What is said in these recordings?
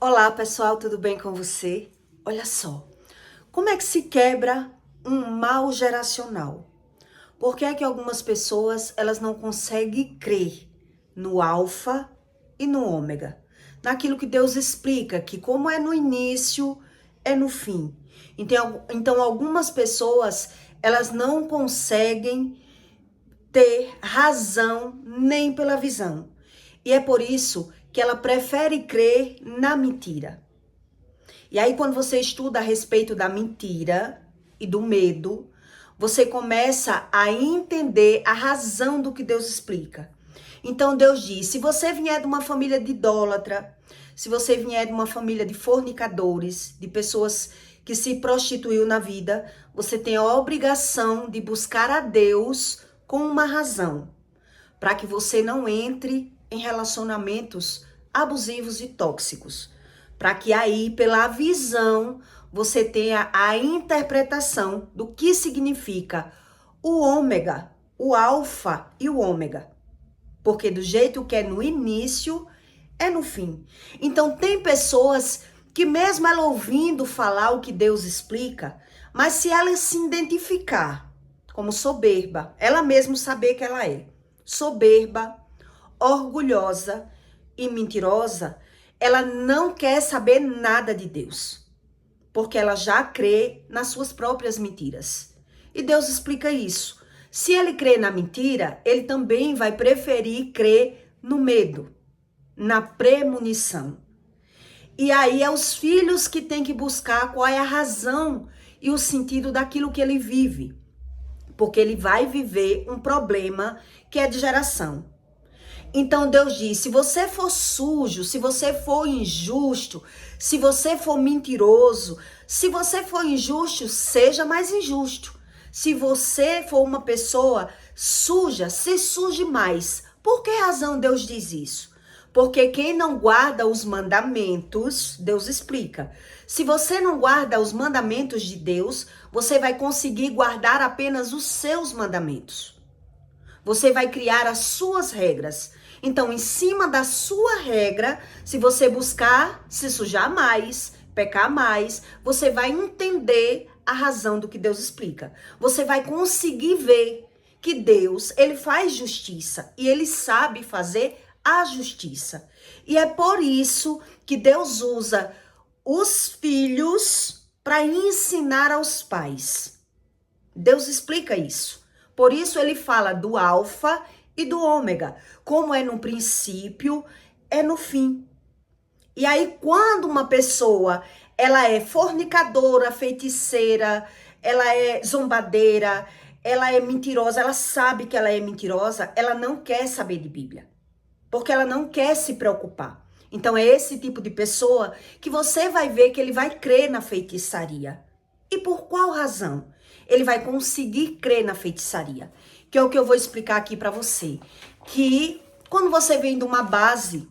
Olá pessoal, tudo bem com você? Olha só, como é que se quebra um mal geracional? Por que é que algumas pessoas elas não conseguem crer no alfa e no ômega? Naquilo que Deus explica, que como é no início, é no fim. Então algumas pessoas elas não conseguem ter razão nem pela visão. E é por isso que ela prefere crer na mentira. E aí, quando você estuda a respeito da mentira e do medo, você começa a entender a razão do que Deus explica. Então, Deus diz: se você vier de uma família de idólatra, se você vier de uma família de fornicadores, de pessoas que se prostituiu na vida, você tem a obrigação de buscar a Deus com uma razão, para que você não entre em relacionamentos abusivos e tóxicos. Para que aí, pela visão, você tenha a interpretação do que significa o ômega, o alfa e o ômega. Porque do jeito que é no início, é no fim. Então tem pessoas que mesmo ela ouvindo falar o que Deus explica, mas se ela se identificar como soberba, ela mesma saber que ela é soberba, orgulhosa e mentirosa, ela não quer saber nada de Deus, porque ela já crê nas suas próprias mentiras. E Deus explica isso. Se ele crê na mentira, ele também vai preferir crer no medo, na premonição. E aí é os filhos que têm que buscar qual é a razão e o sentido daquilo que ele vive. Porque ele vai viver um problema que é de geração. Então Deus diz: se você for sujo, se você for injusto, se você for mentiroso, se você for injusto, seja mais injusto. Se você for uma pessoa suja, se suje mais. Por que razão Deus diz isso? Porque quem não guarda os mandamentos, Deus explica. Se você não guarda os mandamentos de Deus, você vai conseguir guardar apenas os seus mandamentos. Você vai criar as suas regras. Então, em cima da sua regra, se você buscar se sujar mais, pecar mais, você vai entender a razão do que Deus explica. Você vai conseguir ver que Deus, ele faz justiça e ele sabe fazer a justiça. E é por isso que Deus usa os filhos para ensinar aos pais. Deus explica isso. Por isso ele fala do alfa e do ômega. Como é no princípio, é no fim. E aí quando uma pessoa, ela é fornicadora, feiticeira, ela é zombadeira, ela é mentirosa, ela sabe que ela é mentirosa, ela não quer saber de Bíblia. Porque ela não quer se preocupar. Então é esse tipo de pessoa que você vai ver que ele vai crer na feitiçaria. E por qual razão? Ele vai conseguir crer na feitiçaria. Que é o que eu vou explicar aqui para você. Que quando você vem de uma base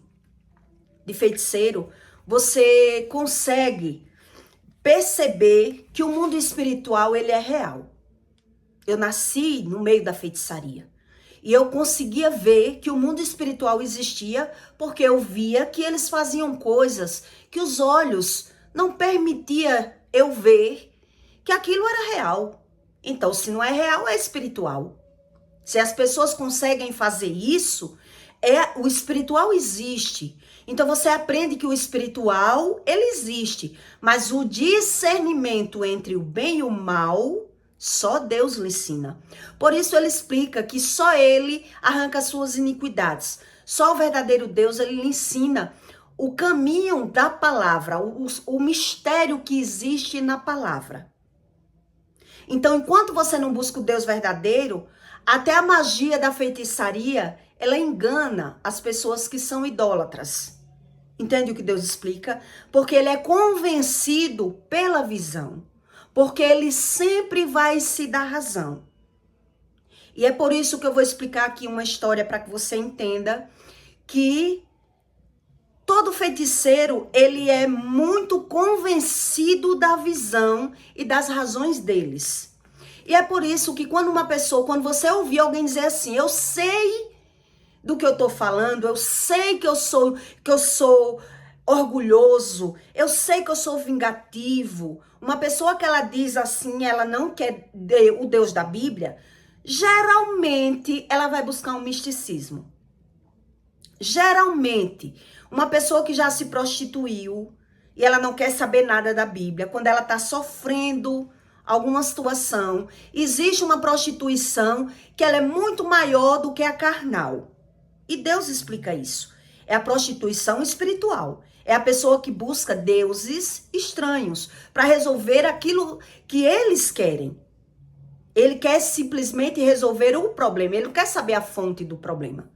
de feiticeiro, você consegue perceber que o mundo espiritual ele é real. Eu nasci no meio da feitiçaria. E eu conseguia ver que o mundo espiritual existia porque eu via que eles faziam coisas que os olhos não permitiam eu ver que aquilo era real. Então, se não é real, é espiritual. Se as pessoas conseguem fazer isso, o espiritual existe. Então, você aprende que o espiritual, ele existe. Mas o discernimento entre o bem e o mal, só Deus lhe ensina. Por isso ele explica que só ele arranca as suas iniquidades. Só o verdadeiro Deus, ele lhe ensina o caminho da palavra, o mistério que existe na palavra. Então, enquanto você não busca o Deus verdadeiro, até a magia da feitiçaria, ela engana as pessoas que são idólatras. Entende o que Deus explica? Porque ele é convencido pela visão. Porque ele sempre vai se dar razão. E é por isso que eu vou explicar aqui uma história para que você entenda que todo feiticeiro, ele é muito convencido da visão e das razões deles. E é por isso que quando você ouvir alguém dizer assim, eu sei do que eu tô falando, eu sei que eu sou orgulhoso, eu sei que eu sou vingativo, uma pessoa que ela diz assim, ela não quer o Deus da Bíblia, geralmente ela vai buscar um misticismo. Geralmente, uma pessoa que já se prostituiu e ela não quer saber nada da Bíblia, quando ela está sofrendo alguma situação, existe uma prostituição que ela é muito maior do que a carnal. E Deus explica isso. É a prostituição espiritual. É a pessoa que busca deuses estranhos para resolver aquilo que eles querem. Ele quer simplesmente resolver o problema. Ele não quer saber a fonte do problema.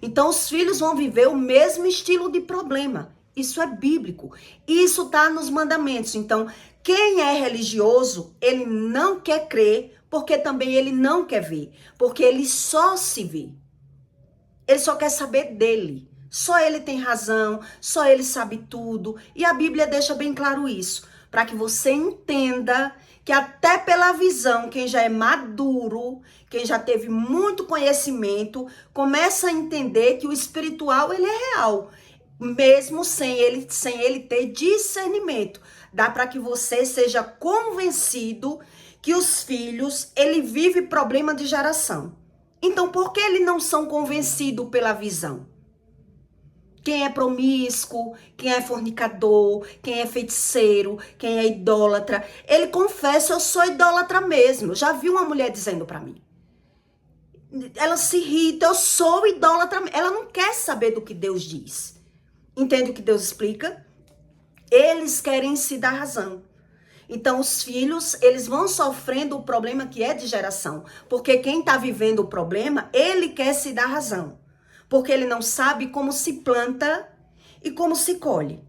Então, os filhos vão viver o mesmo estilo de problema. Isso é bíblico. Isso está nos mandamentos. Então, quem é religioso, ele não quer crer, porque também ele não quer ver. Porque ele só se vê. Ele só quer saber dele. Só ele tem razão, só ele sabe tudo. E a Bíblia deixa bem claro isso. Para que você entenda que até pela visão, quem já é maduro, quem já teve muito conhecimento, começa a entender que o espiritual ele é real. Mesmo sem ele ter discernimento. Dá para que você seja convencido que os filhos, ele vive problema de geração. Então, por que eles não são convencidos pela visão? Quem é promíscuo, quem é fornicador, quem é feiticeiro, quem é idólatra, ele confessa, eu sou idólatra mesmo. Já vi uma mulher dizendo para mim. Ela se irrita, eu sou idólatra. Ela não quer saber do que Deus diz. Entende o que Deus explica? Eles querem se dar razão. Então, os filhos, eles vão sofrendo o problema que é de geração. Porque quem está vivendo o problema, ele quer se dar razão. Porque ele não sabe como se planta e como se colhe.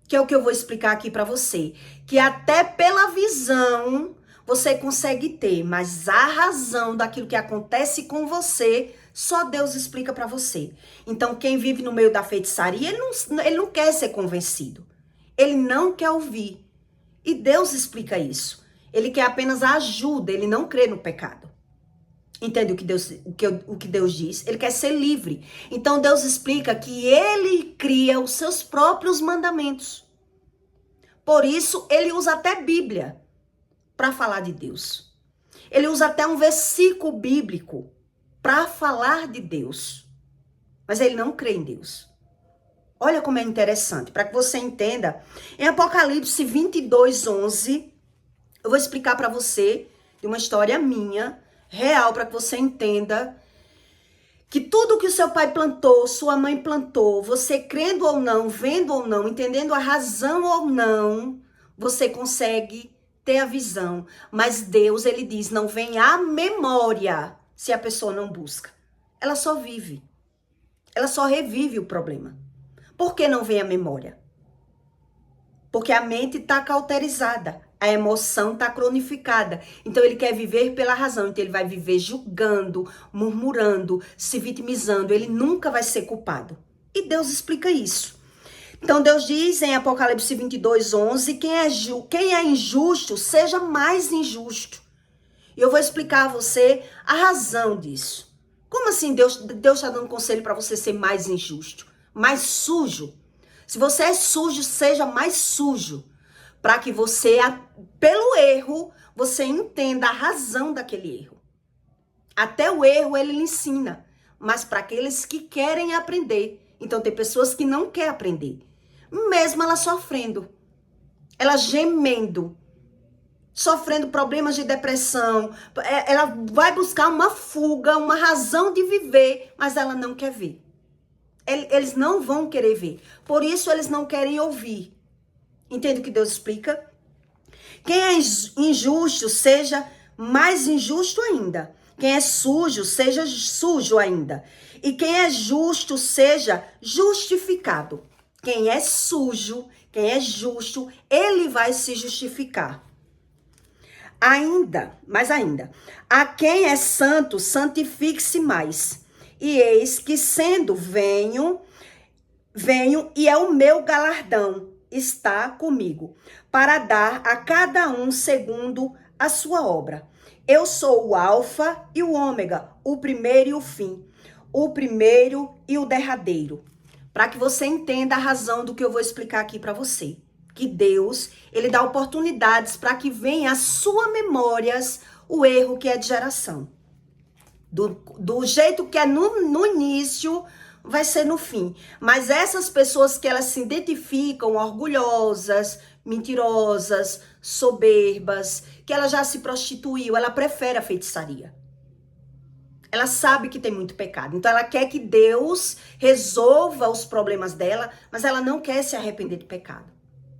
Que é o que eu vou explicar aqui para você. Que até pela visão você consegue ter, mas a razão daquilo que acontece com você, só Deus explica para você. Então, quem vive no meio da feitiçaria, ele não quer ser convencido. Ele não quer ouvir. E Deus explica isso. Ele quer apenas a ajuda, ele não crê no pecado. Entende o que Deus diz? Ele quer ser livre. Então Deus explica que ele cria os seus próprios mandamentos. Por isso, ele usa até Bíblia para falar de Deus. Ele usa até um versículo bíblico para falar de Deus. Mas ele não crê em Deus. Olha como é interessante, para que você entenda. Em Apocalipse 22:11, eu vou explicar para você de uma história minha, real, para que você entenda que tudo que o seu pai plantou, sua mãe plantou, você crendo ou não, vendo ou não, entendendo a razão ou não, você consegue ter a visão. Mas Deus, ele diz, não vem à memória se a pessoa não busca. Ela só vive. Ela só revive o problema. Por que não vem à memória? Porque a mente está cauterizada. A emoção está cronificada. Então, ele quer viver pela razão. Então, ele vai viver julgando, murmurando, se vitimizando. Ele nunca vai ser culpado. E Deus explica isso. Então, Deus diz em Apocalipse 22:11, quem é injusto, seja mais injusto. E eu vou explicar a você a razão disso. Como assim Deus está dando conselho para você ser mais injusto? Mais sujo? Se você é sujo, seja mais sujo. Para que você, pelo erro, você entenda a razão daquele erro. Até o erro ele lhe ensina, mas para aqueles que querem aprender. Então tem pessoas que não querem aprender, mesmo ela sofrendo, ela gemendo, sofrendo problemas de depressão, ela vai buscar uma fuga, uma razão de viver, mas ela não quer ver. Eles não vão querer ver, por isso eles não querem ouvir. Entende o que Deus explica? Quem é injusto, seja mais injusto ainda. Quem é sujo, seja sujo ainda. E quem é justo, seja justificado. Quem é sujo, quem é justo, ele vai se justificar. Mais ainda, a quem é santo, santifique-se mais. E eis que sendo venho e é o meu galardão. Está comigo, para dar a cada um segundo a sua obra. Eu sou o alfa e o ômega, o primeiro e o fim, o primeiro e o derradeiro. para que você entenda a razão do que eu vou explicar aqui para você. Que Deus, ele dá oportunidades para que venha às suas memórias o erro que é de geração. Do jeito que é no início, vai ser no fim. Mas essas pessoas que elas se identificam orgulhosas, mentirosas, soberbas, que ela já se prostituiu, ela prefere a feitiçaria. Ela sabe que tem muito pecado. Então ela quer que Deus resolva os problemas dela, mas ela não quer se arrepender do pecado.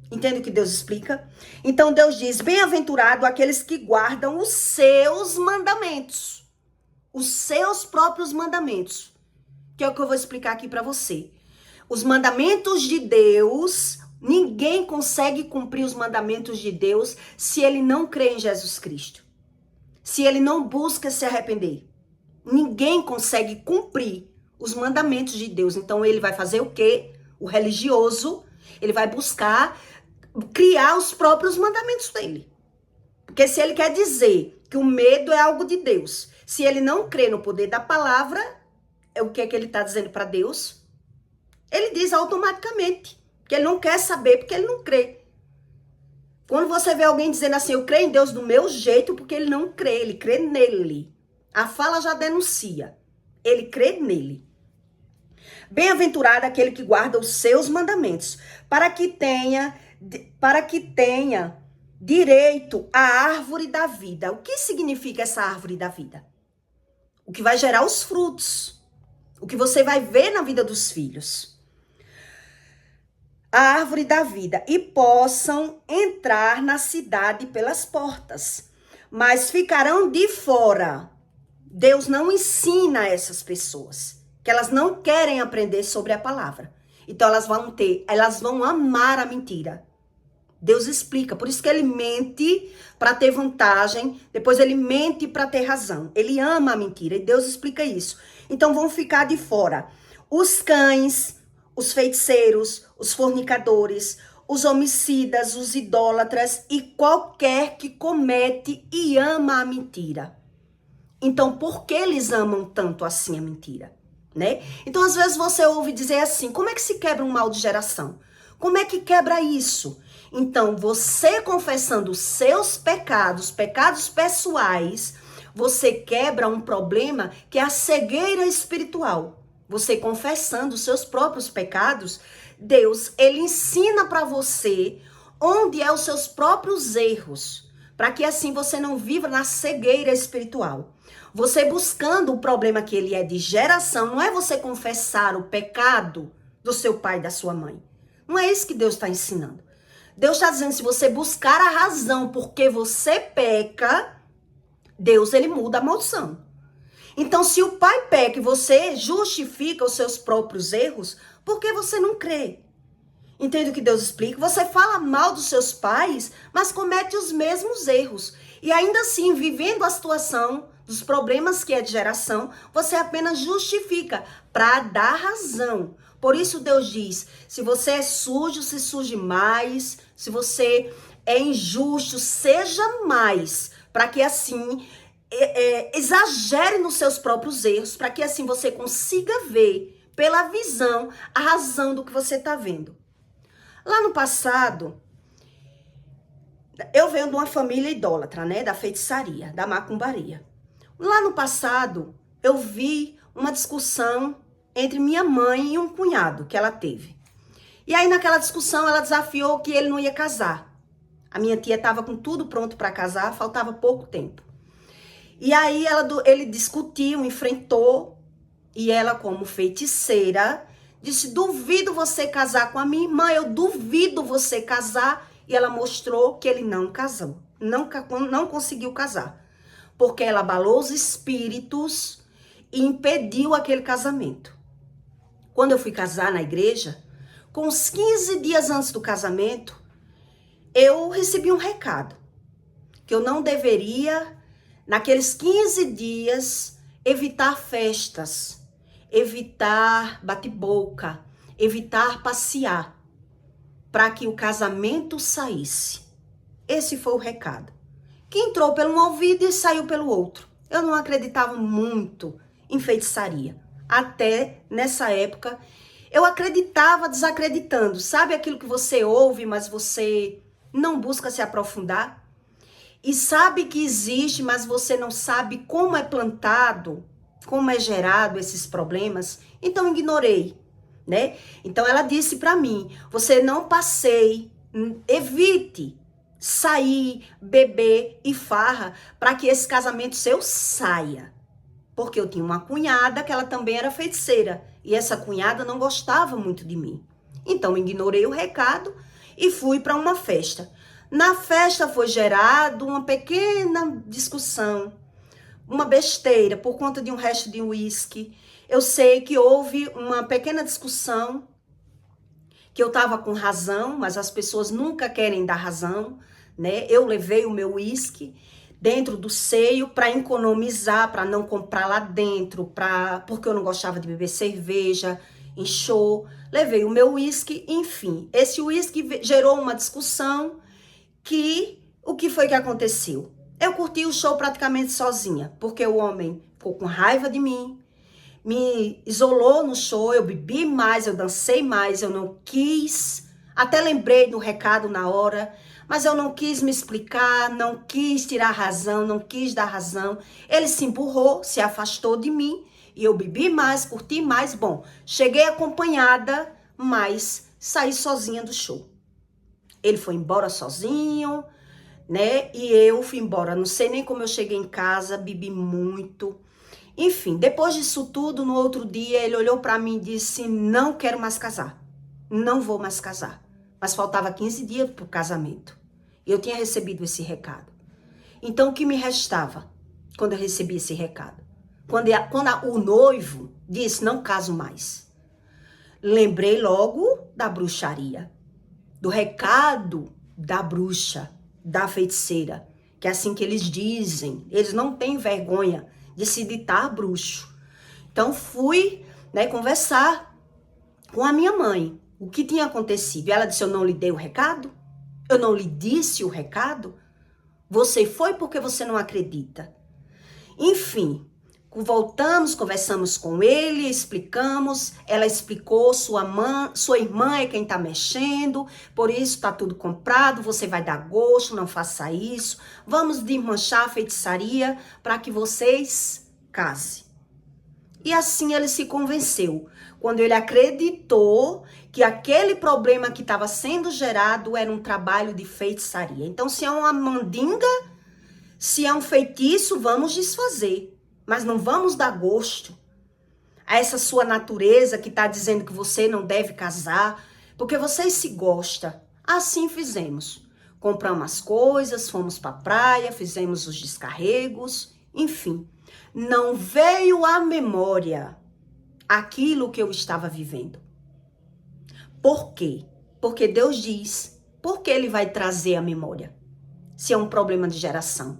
Entende o que Deus explica? Então Deus diz: bem-aventurado aqueles que guardam os seus mandamentos. Os seus próprios mandamentos. Que é o que eu vou explicar aqui para você. Os mandamentos de Deus, ninguém consegue cumprir os mandamentos de Deus se ele não crê em Jesus Cristo. Se ele não busca se arrepender. Ninguém consegue cumprir os mandamentos de Deus. Então ele vai fazer o quê? O religioso, ele vai buscar criar os próprios mandamentos dele. Porque se ele quer dizer que o medo é algo de Deus, se ele não crê no poder da palavra, o que é que ele está dizendo para Deus? Ele diz automaticamente que ele não quer saber porque ele não crê. Quando você vê alguém dizendo assim, eu creio em Deus do meu jeito, porque ele não crê, ele crê nele. A fala já denuncia. Ele crê nele. Bem-aventurado aquele que guarda os seus mandamentos, para que tenha direito à árvore da vida. O que significa essa árvore da vida? O que vai gerar os frutos. O que você vai ver na vida dos filhos. A árvore da vida. E possam entrar na cidade pelas portas. Mas ficarão de fora. Deus não ensina a essas pessoas. Que elas não querem aprender sobre a palavra. Então elas vão amar a mentira. Deus explica, por isso que ele mente para ter vantagem, depois ele mente para ter razão. Ele ama a mentira e Deus explica isso. Então vão ficar de fora os cães, os feiticeiros, os fornicadores, os homicidas, os idólatras e qualquer que comete e ama a mentira. Então por que eles amam tanto assim a mentira? Né? Então às vezes você ouve dizer assim, como é que se quebra um mal de geração? Como é que quebra isso? Então, você confessando os seus pecados pessoais, você quebra um problema que é a cegueira espiritual. Você confessando os seus próprios pecados, Deus, ele ensina para você onde é os seus próprios erros, para que assim você não viva na cegueira espiritual. Você buscando o problema que ele é de geração, não é você confessar o pecado do seu pai e da sua mãe. Não é isso que Deus está ensinando. Deus está dizendo, se você buscar a razão porque você peca, Deus, ele muda a maldição. Então, se o pai peca e você justifica os seus próprios erros, por que você não crê? Entende o que Deus explica? Você fala mal dos seus pais, mas comete os mesmos erros. E ainda assim, vivendo a situação dos problemas que é de geração, você apenas justifica para dar razão. Por isso Deus diz, se você é sujo, se suje mais. Se você é injusto, seja mais. Para que assim, exagere nos seus próprios erros. Para que assim você consiga ver, pela visão, a razão do que você está vendo. Lá no passado, eu venho de uma família idólatra, né? Da feitiçaria, da macumbaria. Lá no passado, eu vi uma discussão entre minha mãe e um cunhado que ela teve. E aí naquela discussão ela desafiou que ele não ia casar. A minha tia estava com tudo pronto para casar, faltava pouco tempo. E aí ele discutiu, enfrentou, e ela como feiticeira disse, duvido você casar com a minha irmã, eu duvido você casar. E ela mostrou que ele não casou, não conseguiu casar. Porque ela abalou os espíritos e impediu aquele casamento. Quando eu fui casar na igreja, com uns 15 dias antes do casamento, eu recebi um recado. Que eu não deveria, naqueles 15 dias, evitar festas, evitar bate-boca, evitar passear, para que o casamento saísse. Esse foi o recado. Que entrou pelo um ouvido e saiu pelo outro. Eu não acreditava muito em feitiçaria. Até nessa época Eu acreditava desacreditando. Sabe aquilo que você ouve, mas você não busca se aprofundar? E sabe que existe, mas você não sabe como é plantado, como é gerado esses problemas? Então ignorei, né? Então ela disse para mim: você não passeie, evite sair, beber e farra para que esse casamento seu saia. Porque eu tinha uma cunhada que ela também era feiticeira e essa cunhada não gostava muito de mim. Então ignorei o recado e fui para uma festa. Na festa foi gerado uma pequena discussão, uma besteira por conta de um resto de uísque. Eu sei que houve uma pequena discussão, que eu estava com razão, mas as pessoas nunca querem dar razão, né? Eu levei o meu uísque dentro do seio para economizar, para não comprar lá dentro, porque eu não gostava de beber cerveja em show. Levei o meu uísque, enfim. Esse uísque gerou uma discussão que o que foi que aconteceu? Eu curti o show praticamente sozinha, porque o homem ficou com raiva de mim, me isolou no show, eu bebi mais, eu dancei mais, eu não quis, até lembrei do recado na hora, mas eu não quis me explicar, não quis tirar razão, não quis dar razão. Ele se empurrou, se afastou de mim, e eu bebi mais, curti mais. Bom, cheguei acompanhada, mas saí sozinha do show. Ele foi embora sozinho, né? E eu fui embora. Não sei nem como eu cheguei em casa, bebi muito. Enfim, depois disso tudo, no outro dia, ele olhou pra mim e disse: não quero mais casar. Não vou mais casar. Mas faltava 15 dias pro casamento. Eu tinha recebido esse recado. Então, o que me restava quando eu recebi esse recado? Quando o noivo disse: não caso mais. Lembrei logo da bruxaria, do recado da bruxa, da feiticeira, que é assim que eles dizem. Eles não têm vergonha de se ditar bruxo. Então fui, né, conversar com a minha mãe, o que tinha acontecido. E ela disse: eu não lhe dei o recado? Eu não lhe disse o recado? Você foi porque você não acredita. Enfim, voltamos, conversamos com ele, explicamos, ela explicou, sua irmã é quem tá mexendo, por isso tá tudo comprado, você vai dar gosto, não faça isso, vamos desmanchar a feitiçaria para que vocês casem. E assim ele se convenceu, quando ele acreditou que aquele problema que estava sendo gerado era um trabalho de feitiçaria. Então, se é uma mandinga, se é um feitiço, vamos desfazer. Mas não vamos dar gosto a essa sua natureza que está dizendo que você não deve casar, porque vocês se gostam. Assim fizemos. Compramos as coisas, fomos para a praia, fizemos os descarregos, enfim. Não veio à memória aquilo que eu estava vivendo. Por quê? Porque Deus diz, porque Ele vai trazer a memória, se é um problema de geração.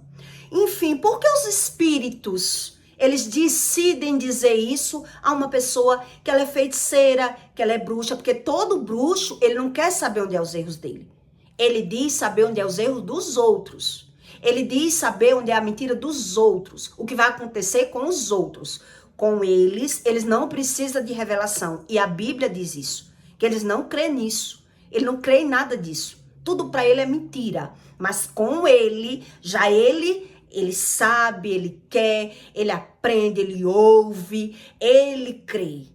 Enfim, por que os espíritos, eles decidem dizer isso a uma pessoa que ela é feiticeira, que ela é bruxa? Porque todo bruxo, ele não quer saber onde é os erros dele. Ele diz saber onde é os erros dos outros. Ele diz saber onde é a mentira dos outros. O que vai acontecer com os outros. Com eles não precisam de revelação. E a Bíblia diz isso, que eles não creem nisso. Ele não crê em nada disso. Tudo para ele é mentira. Mas com ele, já ele sabe, ele quer, ele aprende, ele ouve, ele crê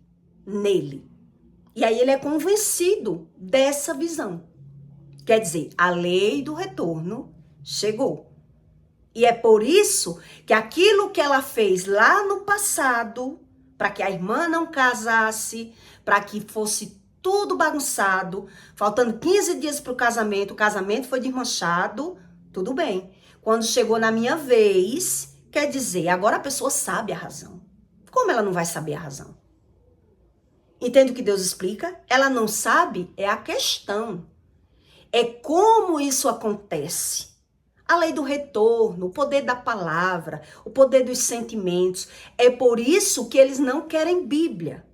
nele. E aí ele é convencido dessa visão. Quer dizer, a lei do retorno chegou. E é por isso que aquilo que ela fez lá no passado, para que a irmã não casasse, para que fosse tudo bagunçado, faltando 15 dias para o casamento foi desmanchado, tudo bem. Quando chegou na minha vez, quer dizer, agora a pessoa sabe a razão. Como ela não vai saber a razão? Entende o que Deus explica? Ela não sabe, é a questão. É como isso acontece. A lei do retorno, o poder da palavra, o poder dos sentimentos. É por isso que eles não querem Bíblia.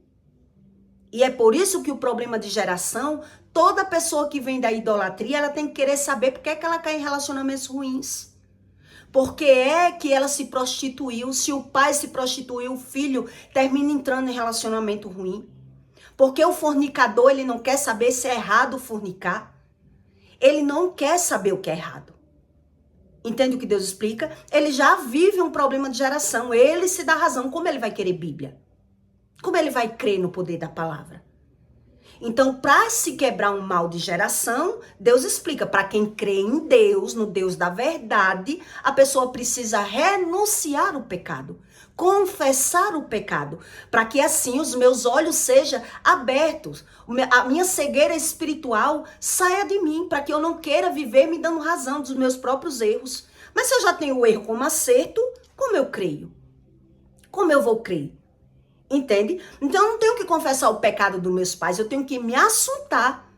E é por isso que o problema de geração, toda pessoa que vem da idolatria, ela tem que querer saber por que é que ela cai em relacionamentos ruins. Porque é que ela se prostituiu. Se o pai se prostituiu, o filho termina entrando em relacionamento ruim. Porque o fornicador, ele não quer saber se é errado fornicar. Ele não quer saber o que é errado. Entende o que Deus explica? Ele já vive um problema de geração. Ele se dá razão. Como ele vai querer Bíblia? Como ele vai crer no poder da palavra? Então, para se quebrar um mal de geração, Deus explica, para quem crê em Deus, no Deus da verdade, a pessoa precisa renunciar o pecado, confessar o pecado, para que assim os meus olhos sejam abertos, a minha cegueira espiritual saia de mim, para que eu não queira viver me dando razão dos meus próprios erros. Mas se eu já tenho o erro como acerto, como eu creio? Como eu vou crer? Entende? Então eu não tenho que confessar o pecado dos meus pais, eu tenho que me assuntar.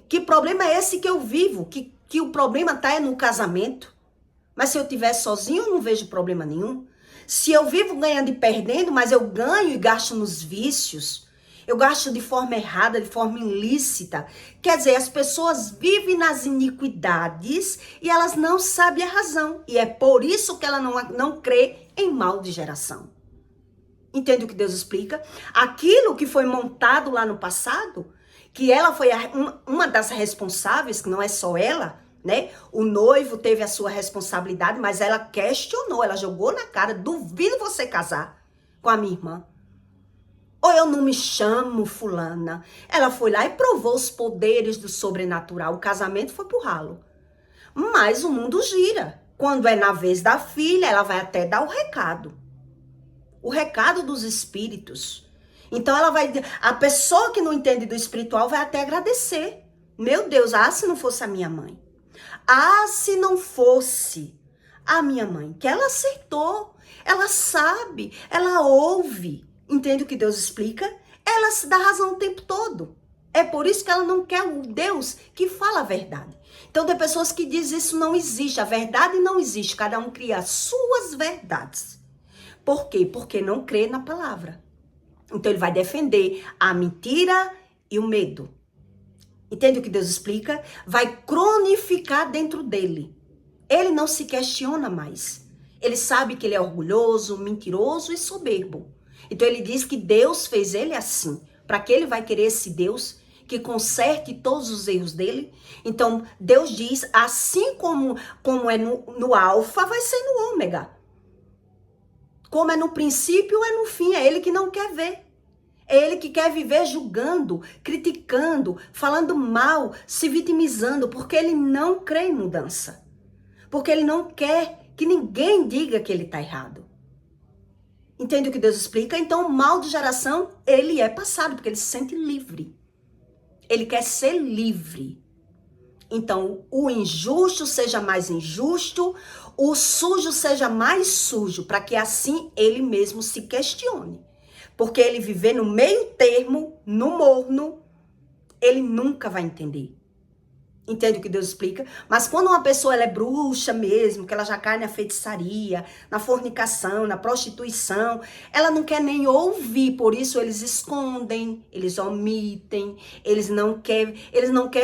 Que problema é esse que eu vivo? Que o problema está no casamento. Mas se eu estiver sozinho, eu não vejo problema nenhum. Se eu vivo ganhando e perdendo, mas eu ganho e gasto nos vícios, eu gasto de forma errada, de forma ilícita. Quer dizer, as pessoas vivem nas iniquidades e elas não sabem a razão. E é por isso que ela não crê em mal de geração. Entende o que Deus explica? Aquilo que foi montado lá no passado, que ela foi uma das responsáveis, que não é só ela, né? O noivo teve a sua responsabilidade, mas ela questionou, ela jogou na cara, duvido você casar com a minha irmã. Ou eu não me chamo fulana. Ela foi lá e provou os poderes do sobrenatural. O casamento foi pro ralo. Mas o mundo gira. Quando é na vez da filha, ela vai até dar o recado. O recado dos espíritos. Então a pessoa que não entende do espiritual vai até agradecer. Meu Deus, se não fosse a minha mãe. Se não fosse a minha mãe, que ela acertou, ela sabe, ela ouve. Entende o que Deus explica? Ela se dá razão o tempo todo. É por isso que ela não quer o Deus que fala a verdade. Então tem pessoas que dizem isso não existe, a verdade não existe, cada um cria as suas verdades. Por quê? Porque não crê na palavra. Então ele vai defender a mentira e o medo. Entende o que Deus explica? Vai cronificar dentro dele. Ele não se questiona mais. Ele sabe que ele é orgulhoso, mentiroso e soberbo. Então ele diz que Deus fez ele assim. Para que ele vai querer esse Deus que conserte todos os erros dele? Então Deus diz, assim como é no alfa, vai ser no ômega. Como é no princípio, é no fim. É ele que não quer ver. É ele que quer viver julgando, criticando, falando mal, se vitimizando, porque ele não crê em mudança. Porque ele não quer que ninguém diga que ele está errado. Entende o que Deus explica? Então o mal de geração, ele é passado, porque ele se sente livre. Ele quer ser livre. Então o injusto seja mais injusto, o sujo seja mais sujo, para que assim ele mesmo se questione. Porque ele viver no meio termo, no morno, ele nunca vai entender. Entende o que Deus explica? Mas quando uma pessoa ela é bruxa mesmo, que ela já cai na feitiçaria, na fornicação, na prostituição, ela não quer nem ouvir, por isso eles escondem, eles omitem, eles não querem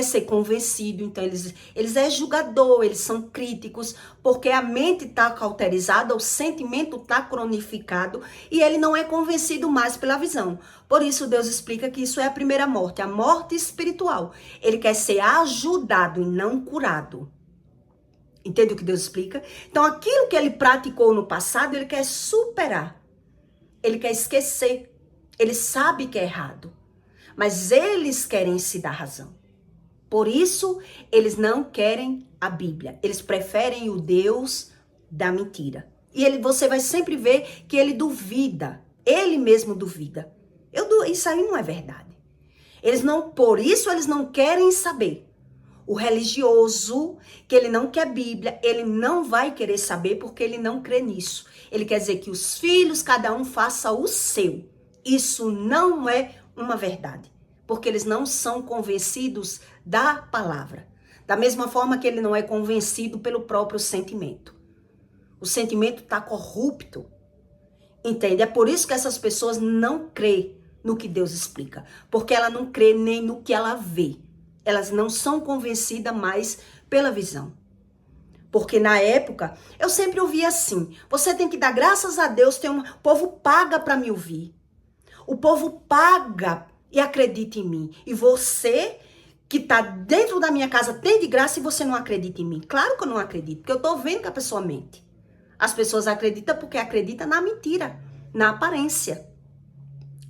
ser convencidos, então eles é julgador, eles são críticos, porque a mente está cauterizada, o sentimento está cronificado e ele não é convencido mais pela visão. Por isso Deus explica que isso é a primeira morte, a morte espiritual. Ele quer ser ajudado e não curado. Entende o que Deus explica? Então aquilo que ele praticou no passado, ele quer superar. Ele quer esquecer. Ele sabe que é errado. Mas eles querem se dar razão. Por isso, eles não querem a Bíblia. Eles preferem o Deus da mentira. E você vai sempre ver que ele duvida. Ele mesmo duvida. Isso aí não é verdade. Por isso eles não querem saber. O religioso, que ele não quer Bíblia, ele não vai querer saber porque ele não crê nisso. Ele quer dizer que os filhos, cada um faça o seu. Isso não é uma verdade. Porque eles não são convencidos da palavra. Da mesma forma que ele não é convencido pelo próprio sentimento. O sentimento está corrupto. Entende? É por isso que essas pessoas não crêem no que Deus explica. Porque ela não crê nem no que ela vê. Elas não são convencidas mais pela visão. Porque na época, eu sempre ouvia assim, você tem que dar graças a Deus, o povo paga para me ouvir. O povo paga e acredita em mim. E você que tá dentro da minha casa tem de graça e você não acredita em mim. Claro que eu não acredito, porque eu tô vendo que a pessoa mente. As pessoas acreditam porque acreditam na mentira, na aparência.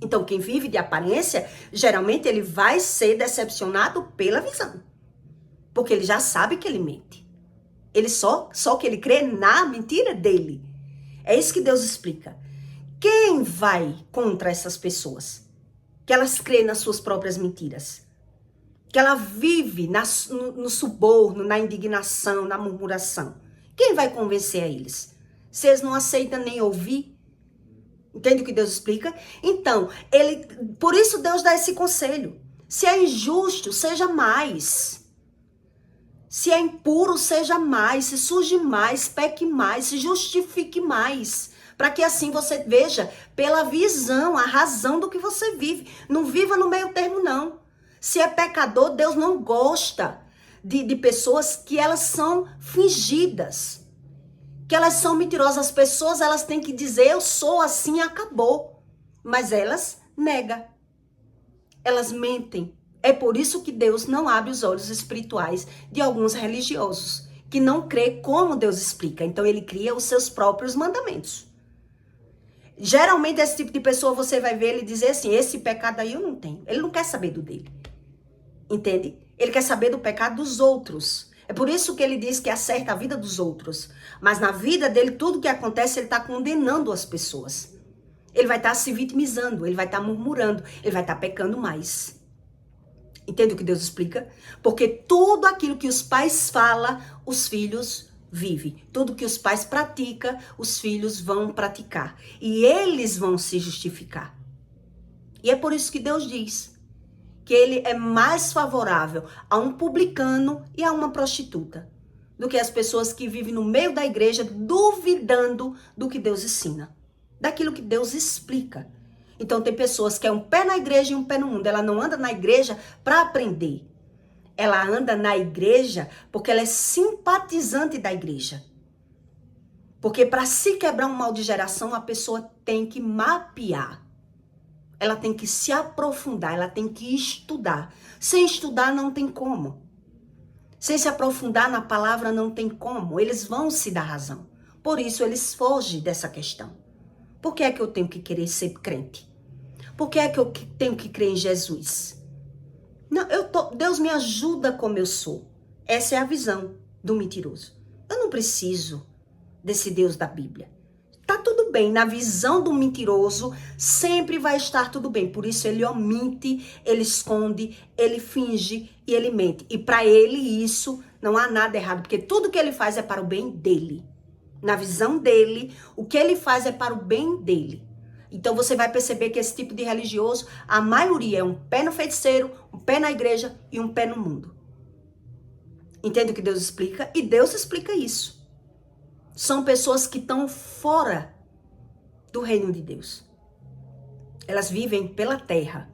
Então, quem vive de aparência, geralmente ele vai ser decepcionado pela visão. Porque ele já sabe que ele mente. Ele só que ele crê na mentira dele. É isso que Deus explica. Quem vai contra essas pessoas? Que elas creem nas suas próprias mentiras. Que ela vive no suborno, na indignação, na murmuração. Quem vai convencer a eles? Se eles não aceitam nem ouvir. Entende o que Deus explica? Então, por isso Deus dá esse conselho. Se é injusto, seja mais. Se é impuro, seja mais. Se surge mais, peque mais, se justifique mais. Para que assim você veja pela visão, a razão do que você vive. Não viva no meio termo, não. Se é pecador, Deus não gosta de pessoas que elas são fingidas. Que elas são mentirosas. As pessoas, elas têm que dizer, eu sou assim, acabou. Mas elas negam. Elas mentem. É por isso que Deus não abre os olhos espirituais de alguns religiosos, que não crê como Deus explica. Então ele cria os seus próprios mandamentos. Geralmente esse tipo de pessoa você vai ver ele dizer assim, esse pecado aí eu não tenho. Ele não quer saber do dele. Entende? Ele quer saber do pecado dos outros. É por isso que ele diz que acerta a vida dos outros. Mas na vida dele, tudo que acontece, ele está condenando as pessoas. Ele vai estar se vitimizando, ele vai estar murmurando, ele vai estar pecando mais. Entende o que Deus explica? Porque tudo aquilo que os pais falam, os filhos vivem. Tudo que os pais praticam, os filhos vão praticar. E eles vão se justificar. E é por isso que Deus diz que ele é mais favorável a um publicano e a uma prostituta do que as pessoas que vivem no meio da igreja duvidando do que Deus ensina, daquilo que Deus explica. Então tem pessoas que é um pé na igreja e um pé no mundo. Ela não anda na igreja para aprender. Ela anda na igreja porque ela é simpatizante da igreja. Porque para se quebrar um mal de geração, a pessoa tem que mapear. Ela tem que se aprofundar, ela tem que estudar. Sem estudar não tem como. Sem se aprofundar na palavra não tem como. Eles vão se dar razão. Por isso eles fogem dessa questão. Por que é que eu tenho que querer ser crente? Por que é que eu tenho que crer em Jesus? Não, Deus me ajuda como eu sou. Essa é a visão do mentiroso. Eu não preciso desse Deus da Bíblia. Tá tudo bem, na visão do mentiroso sempre vai estar tudo bem. Por isso ele omite, ele esconde, ele finge e ele mente. E para ele isso não há nada errado, porque tudo que ele faz é para o bem dele. Na visão dele, o que ele faz é para o bem dele. Então você vai perceber que esse tipo de religioso, a maioria é um pé no feiticeiro, um pé na igreja e um pé no mundo. Entende o que Deus explica? E Deus explica isso. São pessoas que estão fora do reino de Deus. Elas vivem pela terra.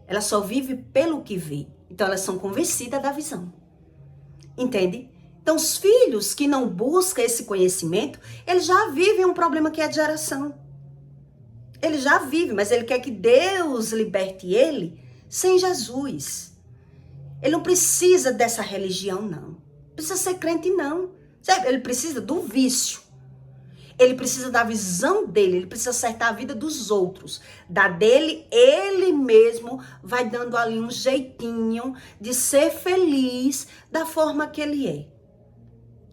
Elas só vivem pelo que vê. Então elas são convencidas da visão. Entende? Então os filhos que não buscam esse conhecimento, eles já vivem um problema que é de geração. Ele já vive, mas ele quer que Deus liberte ele sem Jesus. Ele não precisa dessa religião, não. Não precisa ser crente, não. Ele precisa do vício. Ele precisa da visão dele. Ele precisa acertar a vida dos outros. Da dele, ele mesmo vai dando ali um jeitinho de ser feliz da forma que ele é.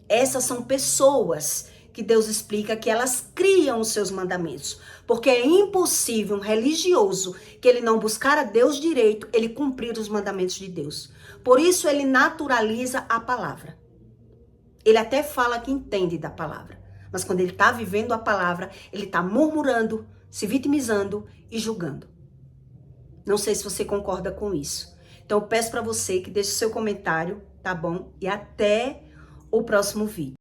Essas são pessoas que Deus explica que elas criam os seus mandamentos. Porque é impossível um religioso que ele não buscar a Deus direito, ele cumprir os mandamentos de Deus. Por isso ele naturaliza a palavra. Ele até fala que entende da palavra. Mas quando ele está vivendo a palavra, ele está murmurando, se vitimizando e julgando. Não sei se você concorda com isso. Então eu peço para você que deixe seu comentário, tá bom? E até o próximo vídeo.